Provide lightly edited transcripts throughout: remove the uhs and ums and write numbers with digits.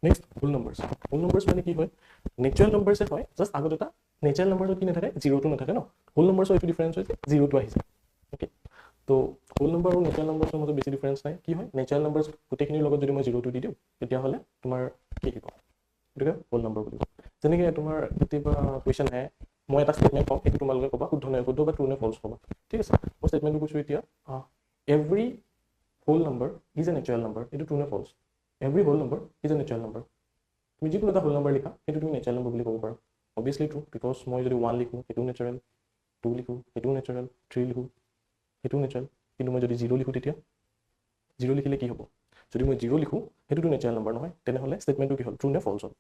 next whole numbers মানে কি হয় নেচাৰেল নাম্বাৰছে হয় জাষ্ট আগত এটা নেচাৰেল নাম্বাৰছত কি নাথাকে জিৰ'টো নাথাকে ন হোল নাম্বাৰছৰ এইটো ডিফাৰেঞ্চ হৈছে জিৰ'টো আহিছে অ'কে তো হোল নাম্বাৰ আৰু নেচাৰেল নাম্বাৰছৰ মাজত বেছি ডিফাৰেঞ্চ নাই কি হয় নেচাৰেল নাম্বাৰছ গোটেইখিনিৰ লগত যদি মই জিৰ'টো দি দিওঁ তেতিয়াহ'লে তোমাৰ কি আহিব গতিকে হোল নাম্বাৰ বুলি কয় যেনেকৈ তোমাৰ কেতিয়াবা কুৱেশ্যন আহে মই এটা ষ্টেটমেণ্ট কওঁ সেইটো তোমালোকে ক'বা শুদ্ধ বা ট্ৰু নে ফল্ছ ক'বা ঠিক আছে মই ষ্টেটমেণ্টটো কৈছোঁ এতিয়া every whole number is a natural number এইটো ট্ৰু নে false every whole number is a natural number তুমি যিকোনো এটা হোল নাম্বাৰ লিখা সেইটো তুমি নেচাৰেল নাম্বাৰ বুলি ক'ব পাৰা অবভিয়াছলি ট্ৰু বিকজ মই যদি 1 লিখোঁ সেইটোও নেচাৰেল 2 লিখোঁ সেইটোও নেচাৰেল 3 লিখোঁ সেইটোও নেচাৰেল কিন্তু মই যদি 0 লিখোঁ তেতিয়া 0 লিখিলে কি হ'ব যদি মই 0 লিখোঁ সেইটোতো নেচাৰেল নাম্বাৰ নহয় তেনেহ'লে ষ্টেটমেণ্টটো কি হ'ল ট্ৰু নে ফল্ছ হ'ল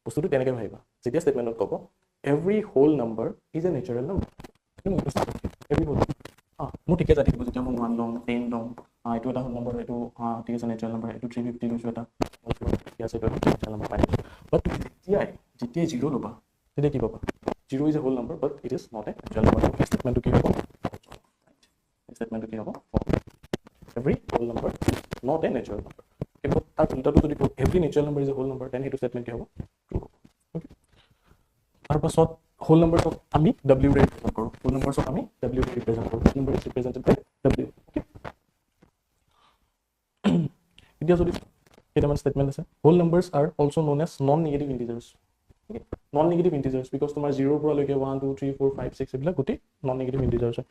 বস্তুটো তেনেকৈ ভাবিবা যেতিয়া ষ্টেটমেণ্টত ক'ব every whole number is a natural number every whole মোৰ ঠিকে যাই থাকিব যেতিয়া মই 1 ল'ম 10 ল'ম এইটো এটা হোল নাম্বাৰ এইটো ঠিক আছে নেচাৰেল নাম্বাৰ এইটো 350 লৈছোঁ এটা ঠিক আছে এইটো নেচাৰেল নাম্বাৰ পাই বাট তুমি যেতিয়াই 0 ল'বা তেতিয়া কি পাবা 0 is a whole number but it is not a natural number ষ্টেটমেণ্টটো কি হ'ব ষ্টেটমেণ্টটো কি হ'ব every whole number not a natural number কিন্তু তাৰ উল্টাটো যদি কওঁ every natural number is a whole number then সেইটো ষ্টেটমেণ্ট কি হ'ব ট্ৰু হ'ব অ'কে তাৰপাছত হোল নাম্বাৰছক আমি W ৰে ৰিপ্ৰেজেণ্ট কৰোঁ হোল নাম্বাৰছক আমি W ৰে ৰিপ্ৰেজেণ্ট কৰোঁ whole number is represented by W okay এতিয়া যদি কেইটামান ষ্টেটমেণ্ট আছে whole numbers are also' known as non negative integers okay non negative integers because তোমাৰ 0ৰ পৰা লৈকে 1 2 3 4 5 6 এইবিলাক গোটেই নন নিগেটিভ ইণ্টিজাৰ্ছ হয়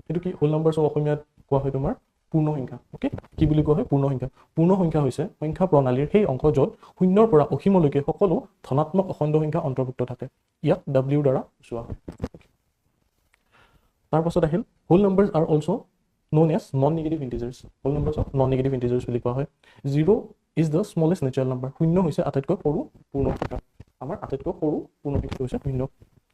এইটো কি হোল নাম্বাৰছক অসমীয়াত কোৱা হয় তোমাৰ পূৰ্ণ সংখ্যা অ'কে কি বুলি কোৱা হয় পূৰ্ণ সংখ্যা হৈছে সংখ্যা প্ৰণালীৰ সেই অংশ য'ত 0ৰ পৰা অসীমলৈকে সকলো ধনাত্মক অখণ্ড সংখ্যা অন্তৰ্ভুক্ত থাকে ইয়াক W দ্বাৰা বুজোৱা হয় তাৰপাছত আহিল whole numbers are also' known as non negative integers whole নাম্বাৰছক নন নিগেটিভ ইণ্টিজাৰ্ছ বুলি কোৱা হয় 0 is the smallest natural number 0 হৈছে আটাইতকৈ সৰু পূৰ্ণ সংখ্যা আমাৰ আটাইতকৈ সৰু পূৰ্ণ সংখ্যাটো হৈছে 0